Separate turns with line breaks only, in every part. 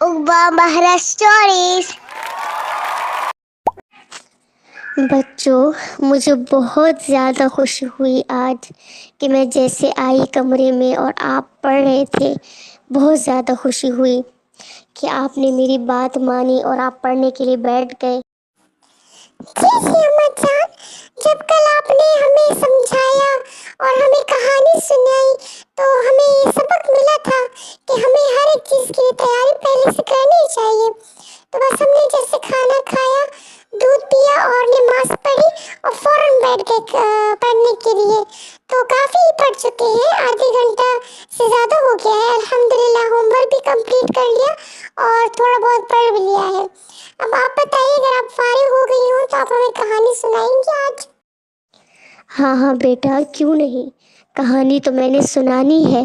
عقبہ مہرا stories. بچوں، مجھے بہت زیادہ خوشی ہوئی آج کہ میں جیسے آئی کمرے میں اور آپ پڑھ رہے تھے، بہت زیادہ خوشی ہوئی کہ آپ نے میری بات مانی اور آپ پڑھنے کے لیے بیٹھ گئے۔ جی اما جان، جب کل آپ نے ہمیں سمجھایا اور ہمیں کہانی سنائی تو ہمیں یہ سبق ملا تھا کہ ہمیں ہر ایک چیز کی تیاری پہلے سے کرنی چاہیے۔ تو بس ہم نے جیسے کھانا کھایا، دودھ پیا اور نماز پڑھی اور فوراً بیٹھ گئے پڑھنے کے لیے۔ تو کافی پڑھ چکے ہیں، آدھے گھنٹہ سے زیادہ ہو گیا ہے۔ الحمدللہ ہوم ورک بھی کمپلیٹ کر لیا اور تھوڑا بہت پڑھ بھی لیا ہے۔ اب آپ بتائیے، اگر آپ فارغ ہو گئی ہوں تو آپ ہمیں کہانی سنائیں گے آج؟ ہاں بیٹا، کیوں نہیں، کہانی تو میں نے سنانی ہے،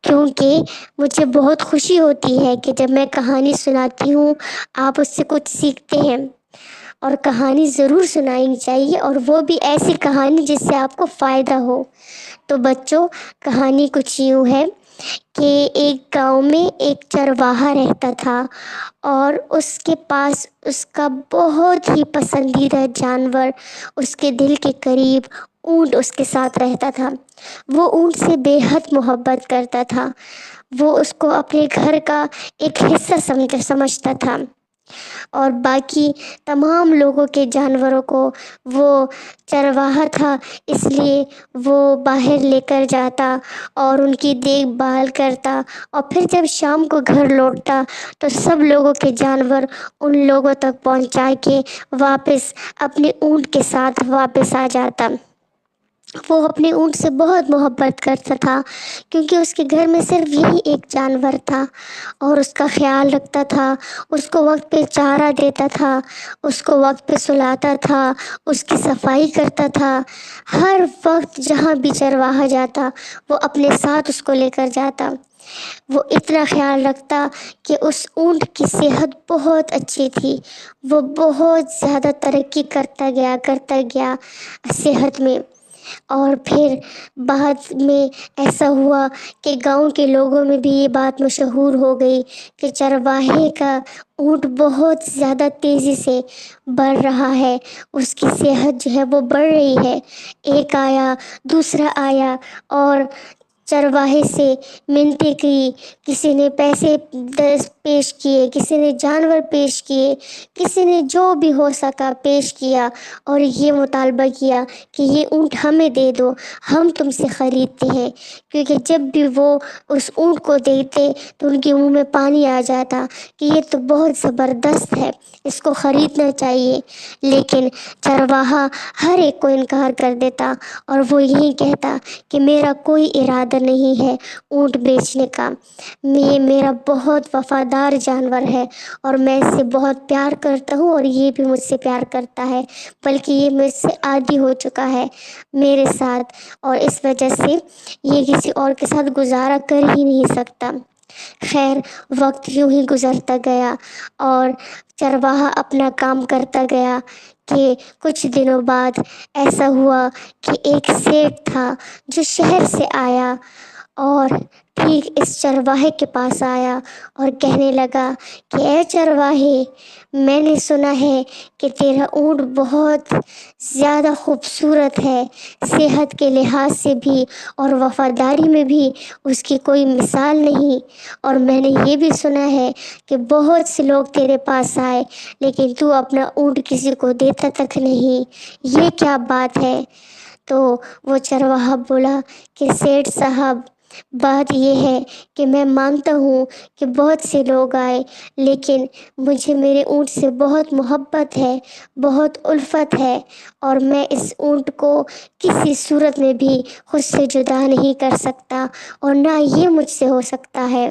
کیونکہ مجھے بہت خوشی ہوتی ہے کہ جب میں کہانی سناتی ہوں آپ اس سے کچھ سیکھتے ہیں، اور کہانی ضرور سنانی چاہیے، اور وہ بھی ایسی کہانی جس سے آپ کو فائدہ ہو۔ تو بچوں، کہانی کچھ یوں ہے کہ ایک گاؤں میں ایک چرواہا رہتا تھا، اور اس کے پاس اس کا بہت ہی پسندیدہ جانور، اس کے دل کے قریب اونٹ اس کے ساتھ رہتا تھا۔ وہ اونٹ سے بے حد محبت کرتا تھا، وہ اس کو اپنے گھر کا ایک حصہ سمجھتا تھا، اور باقی تمام لوگوں کے جانوروں کو وہ چرواہا تھا، اس لیے وہ باہر لے کر جاتا اور ان کی دیکھ بھال کرتا، اور پھر جب شام کو گھر لوٹتا تو سب لوگوں کے جانور ان لوگوں تک پہنچا کے واپس اپنے اونٹ کے ساتھ واپس آ جاتا۔ وہ اپنے اونٹ سے بہت محبت کرتا تھا، کیونکہ اس کے گھر میں صرف یہی ایک جانور تھا، اور اس کا خیال رکھتا تھا، اس کو وقت پہ چارہ دیتا تھا، اس کو وقت پہ سلاتا تھا، اس کی صفائی کرتا تھا۔ ہر وقت جہاں بھی چرواہا جاتا وہ اپنے ساتھ اس کو لے کر جاتا۔ وہ اتنا خیال رکھتا کہ اس اونٹ کی صحت بہت اچھی تھی، وہ بہت زیادہ ترقی کرتا گیا صحت میں۔ اور پھر بعد میں ایسا ہوا کہ گاؤں کے لوگوں میں بھی یہ بات مشہور ہو گئی کہ چرواہے کا اونٹ بہت زیادہ تیزی سے بڑھ رہا ہے، اس کی صحت جو ہے وہ بڑھ رہی ہے۔ ایک آیا، دوسرا آیا، اور چرواہے سے منتیں کی، کسی نے پیسے پیش کیے، کسی نے جانور پیش کیے، کسی نے جو بھی ہو سکا پیش کیا، اور یہ مطالبہ کیا کہ یہ اونٹ ہمیں دے دو، ہم تم سے خریدتے ہیں، کیونکہ جب بھی وہ اس اونٹ کو دیکھتے تو ان کے منہ میں پانی آ جاتا کہ یہ تو بہت زبردست ہے، اس کو خریدنا چاہیے۔ لیکن چرواہا ہر ایک کو انکار کر دیتا، اور وہ یہی کہتا کہ میرا کوئی ارادہ نہیں ہے اونٹ بیچنے کا، یہ میرا بہت وفادار جانور ہے، اور میں اس سے بہت پیار کرتا ہوں، اور یہ بھی مجھ سے پیار کرتا ہے، بلکہ یہ مجھ سے عادی ہو چکا ہے میرے ساتھ، اور اس وجہ سے یہ کسی اور کے ساتھ گزارا کر ہی نہیں سکتا۔ خیر، وقت یوں ہی گزرتا گیا اور چرواہا اپنا کام کرتا گیا کہ کچھ دنوں بعد ایسا ہوا کہ ایک سیٹھ تھا جو شہر سے آیا، اور ٹھیک اس چرواہے کے پاس آیا اور کہنے لگا کہ اے چرواہے، میں نے سنا ہے کہ تیرا اونٹ بہت زیادہ خوبصورت ہے، صحت کے لحاظ سے بھی اور وفاداری میں بھی اس کی کوئی مثال نہیں، اور میں نے یہ بھی سنا ہے کہ بہت سے لوگ تیرے پاس آئے لیکن تو اپنا اونٹ کسی کو دیتا تک نہیں، یہ کیا بات ہے؟ تو وہ چرواہا بولا کہ سیٹھ صاحب، بات یہ ہے کہ میں مانتا ہوں کہ بہت سے لوگ آئے، لیکن مجھے میرے اونٹ سے بہت محبت ہے، بہت الفت ہے، اور میں اس اونٹ کو کسی صورت میں بھی خود سے جدا نہیں کر سکتا، اور نہ یہ مجھ سے ہو سکتا ہے۔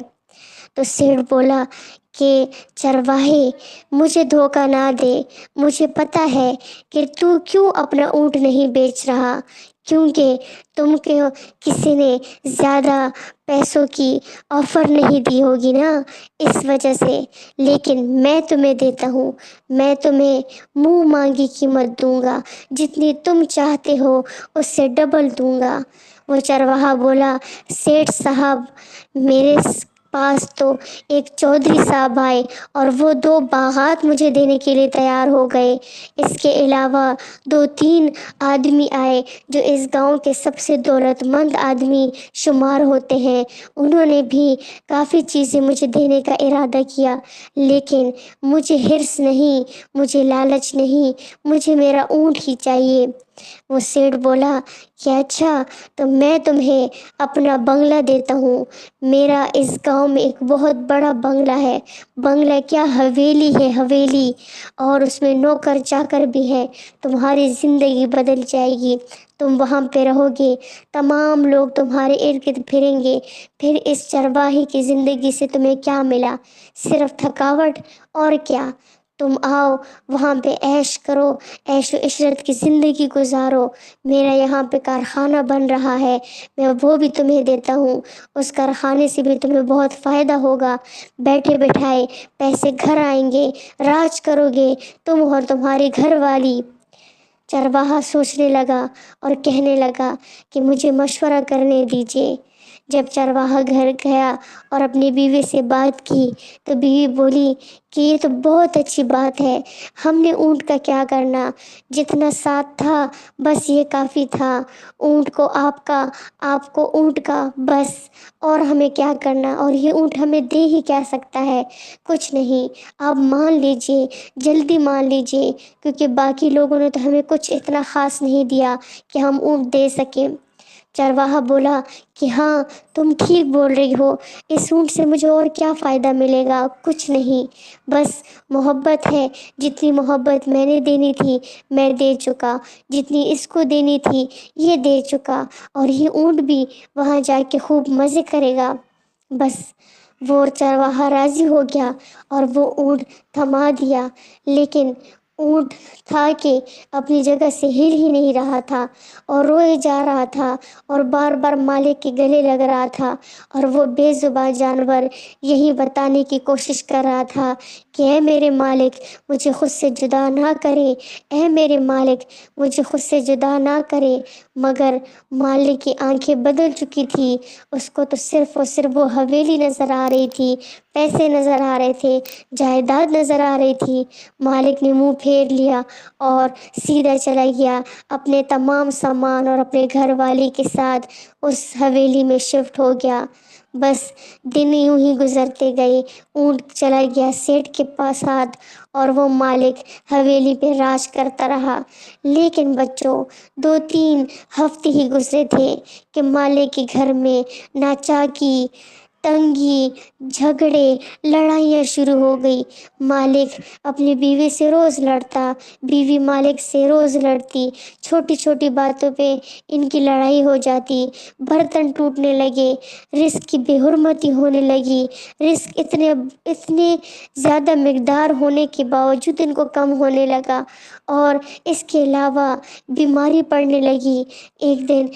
تو سیٹھ بولا کہ چرواہے، مجھے دھوکہ نہ دے، مجھے پتہ ہے کہ تو کیوں اپنا اونٹ نہیں بیچ رہا، کیونکہ تم کو کسی نے زیادہ پیسوں کی آفر نہیں دی ہوگی نا، اس وجہ سے، لیکن میں تمہیں دیتا ہوں، میں تمہیں منہ مانگی قیمت دوں گا، جتنی تم چاہتے ہو اس سے ڈبل دوں گا۔ وہ چرواہا بولا، سیٹھ صاحب، میرے پاس تو ایک چودھری صاحب آئے اور وہ 2 باغات مجھے دینے کے لیے تیار ہو گئے۔ اس کے علاوہ 2-3 آدمی آئے جو اس گاؤں کے سب سے دولت مند آدمی شمار ہوتے ہیں۔ انہوں نے بھی کافی چیزیں مجھے دینے کا ارادہ کیا، لیکن مجھے حرص نہیں، مجھے لالچ نہیں، مجھے میرا اونٹ ہی چاہیے۔ وہ سیٹھ بولا کہ اچھا، تو میں تمہیں اپنا بنگلہ دیتا ہوں۔ میرا اس گاؤں میں ایک بہت بڑا بنگلہ ہے، بنگلہ کیا حویلی ہے، حویلی، اور اس میں نوکر چاکر بھی ہے۔ تمہاری زندگی بدل جائے گی، تم وہاں پہ رہو گے، تمام لوگ تمہارے ارد گرد پھریں گے۔ پھر اس چرواہے کی زندگی سے تمہیں کیا ملا؟ صرف تھکاوٹ، اور کیا؟ تم آؤ وہاں پہ عیش کرو، عیش و عشرت کی زندگی گزارو۔ میرا یہاں پہ کارخانہ بن رہا ہے، میں وہ بھی تمہیں دیتا ہوں، اس کارخانے سے بھی تمہیں بہت فائدہ ہوگا۔ بیٹھے بٹھائے پیسے گھر آئیں گے، راج کرو گے تم اور تمہاری گھر والی۔ چرواہا سوچنے لگا اور کہنے لگا کہ مجھے مشورہ کرنے دیجیے۔ جب چرواہا گھر گیا اور اپنی بیوی سے بات کی تو بیوی بولی کہ یہ تو بہت اچھی بات ہے، ہم نے اونٹ کا کیا کرنا، جتنا ساتھ تھا بس یہ کافی تھا، اونٹ کو آپ کو اونٹ کا بس، اور ہمیں کیا کرنا، اور یہ اونٹ ہمیں دے ہی کیا سکتا ہے، کچھ نہیں، آپ مان لیجئے، جلدی مان لیجئے، کیونکہ باقی لوگوں نے تو ہمیں کچھ اتنا خاص نہیں دیا کہ ہم اونٹ دے سکیں۔ چرواہا بولا کہ ہاں، تم ٹھیک بول رہی ہو، اس اونٹ سے مجھے اور کیا فائدہ ملے گا، کچھ نہیں، بس محبت ہے، جتنی محبت میں نے دینی تھی میں دے چکا، جتنی اس کو دینی تھی یہ دے چکا، اور یہ اونٹ بھی وہاں جا کے خوب مزے کرے گا۔ بس وہ چرواہا راضی ہو گیا اور وہ اونٹ تھما دیا، لیکن اونٹ تھا کہ اپنی جگہ سے ہل ہی نہیں رہا تھا اور روئے جا رہا تھا اور بار بار مالک کے گلے لگ رہا تھا، اور وہ بے زبان جانور یہی بتانے کی کوشش کر رہا تھا کہ اے میرے مالک، مجھے خود سے جدا نہ کرے، اے میرے مالک، مجھے خود سے جدا نہ کرے۔ مگر مالک کی آنکھیں بدل چکی تھی، اس کو تو صرف اور صرف وہ حویلی نظر آ رہی تھی، پیسے نظر آ رہے تھے، جائیداد نظر آ رہی تھی۔ مالک نے منہ پھیر لیا اور سیدھا چلا گیا اپنے تمام سامان اور اپنے گھر والی کے ساتھ اس حویلی میں شفٹ ہو گیا۔ بس دن یوں ہی گزرتے گئے، اونٹ چلا گیا سیٹھ کے پاس، اور وہ مالک حویلی پہ راج کرتا رہا۔ لیکن بچوں، 2-3 ہفتے ہی گزرے تھے کہ مالک کے گھر میں ناچاکی، تنگی، جھگڑے، لڑائیاں شروع ہو گئی۔ مالک اپنی بیوی سے روز لڑتا، بیوی مالک سے روز لڑتی، چھوٹی چھوٹی باتوں پہ ان کی لڑائی ہو جاتی، برتن ٹوٹنے لگے، رزق کی بے حرمتی ہونے لگی، رزق اتنے زیادہ مقدار ہونے کے باوجود ان کو کم ہونے لگا، اور اس کے علاوہ بیماری پڑنے لگی۔ ایک دن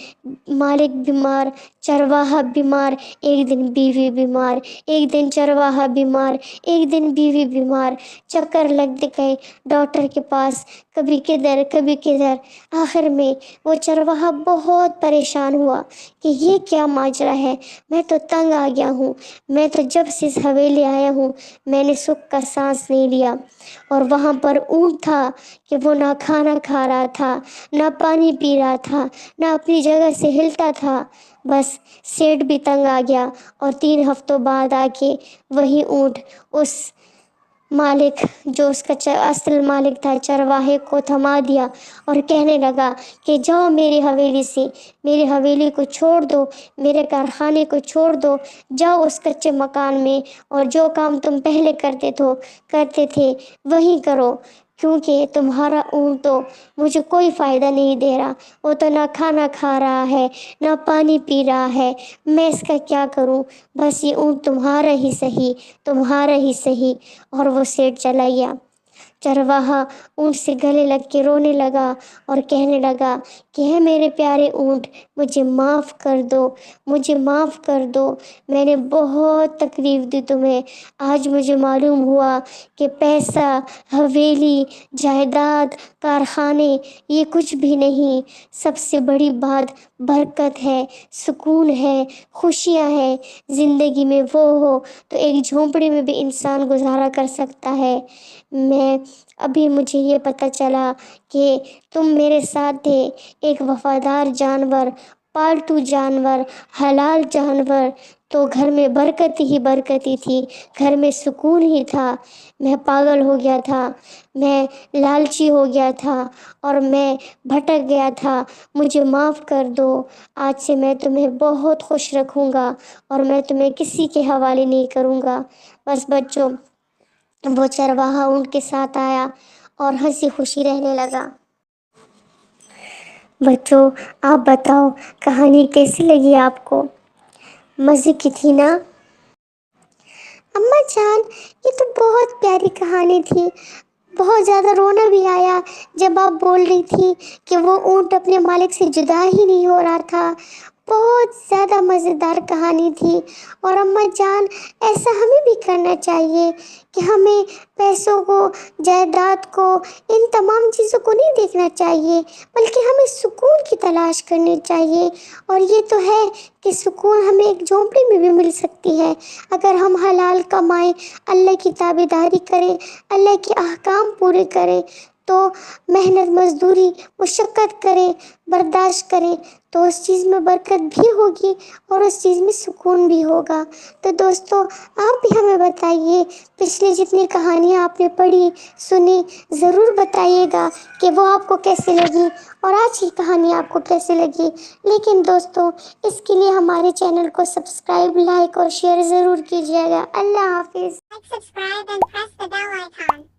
مالک بیمار، چرواہا بیمار، ایک دن بیوی بیمار، ایک دن چرواہا بیمار، ایک دن بیوی بیمار، چکر لگتے گئے ڈاکٹر کے پاس، کبھی کدھر کبھی کدھر۔ آخر میں وہ چرواہا بہت پریشان ہوا کہ یہ کیا ماجرا ہے، میں تو تنگ آ گیا ہوں، میں تو جب سے اس حویلی آیا ہوں میں نے سکھ کا سانس نہیں لیا، اور وہاں پر اونٹ تھا کہ وہ نہ کھانا کھا رہا تھا، نہ پانی پی رہا تھا، نہ اپنی جگہ سے ہلتا تھا۔ بس سیٹھ بھی تنگ آ گیا اور 3 ہفتوں بعد آ کے وہی اونٹ اس مالک جو اس کا اصل مالک تھا چرواہے کو تھما دیا اور کہنے لگا کہ جاؤ میری حویلی سے، میری حویلی کو چھوڑ دو، میرے کارخانے کو چھوڑ دو، جاؤ اس کچے مکان میں اور جو کام تم پہلے کرتے تھے وہی کرو، کیونکہ تمہارا اونٹ تو مجھے کوئی فائدہ نہیں دے رہا، وہ تو نہ کھانا کھا رہا ہے نہ پانی پی رہا ہے، میں اس کا کیا کروں، بس یہ اونٹ تمہارا ہی صحیح، تمہارا ہی صحیح۔ اور وہ سیٹھ چلا گیا۔ چرواہا اونٹ سے گلے لگ کے رونے لگا اور کہنے لگا کہ ہے میرے پیارے اونٹ، مجھے معاف کر دو، مجھے معاف کر دو، میں نے بہت تکلیف دی تمہیں۔ آج مجھے معلوم ہوا کہ پیسہ، حویلی، جائیداد، کارخانے یہ کچھ بھی نہیں، سب سے بڑی بات برکت ہے، سکون ہے، خوشیاں ہے۔ زندگی میں وہ ہو تو ایک جھونپڑی میں بھی انسان گزارا کر سکتا ہے۔ ابھی مجھے یہ پتہ چلا کہ تم میرے ساتھ تھے، ایک وفادار جانور، پالتو جانور، حلال جانور، تو گھر میں برکت ہی برکتی تھی، گھر میں سکون ہی تھا۔ میں پاگل ہو گیا تھا، میں لالچی ہو گیا تھا اور میں بھٹک گیا تھا، مجھے معاف کر دو۔ آج سے میں تمہیں بہت خوش رکھوں گا اور میں تمہیں کسی کے حوالے نہیں کروں گا۔ بس بچوں، وہ چرواہا اونٹ کے ساتھ آیا اور ہنسی خوشی رہنے لگا۔ بچوں، آپ بتاؤ کہانی کیسی لگی آپ کو؟ مزے کی تھی نا؟ اماں جان، یہ تو بہت پیاری کہانی تھی، بہت زیادہ رونا بھی آیا جب آپ بول رہی تھی کہ وہ اونٹ اپنے مالک سے جدا ہی نہیں ہو رہا تھا۔ بہت زیادہ مزیدار کہانی تھی۔ اور اماں جان، ایسا ہمیں بھی کرنا چاہیے کہ ہمیں پیسوں کو، جائیداد کو، ان تمام چیزوں کو نہیں دیکھنا چاہیے، بلکہ ہمیں سکون کی تلاش کرنی چاہیے۔ اور یہ تو ہے کہ سکون ہمیں ایک جھونپڑی میں بھی مل سکتی ہے اگر ہم حلال کمائیں، اللہ کی تابعداری کریں، اللہ کے احکام پورے کریں، تو محنت مزدوری مشقت کریں، برداشت کریں، تو اس چیز میں برکت بھی ہوگی اور اس چیز میں سکون بھی ہوگا۔ تو دوستو، آپ بھی ہمیں بتائیے، پچھلی جتنی کہانیاں آپ نے پڑھی سنی، ضرور بتائیے گا کہ وہ آپ کو کیسی لگی اور آج کی کہانی آپ کو کیسی لگی۔ لیکن دوستو، اس کے لیے ہمارے چینل کو سبسکرائب، لائک اور شیئر ضرور کیجیے گا۔ اللہ حافظ۔
Like, subscribe, and press the bell icon.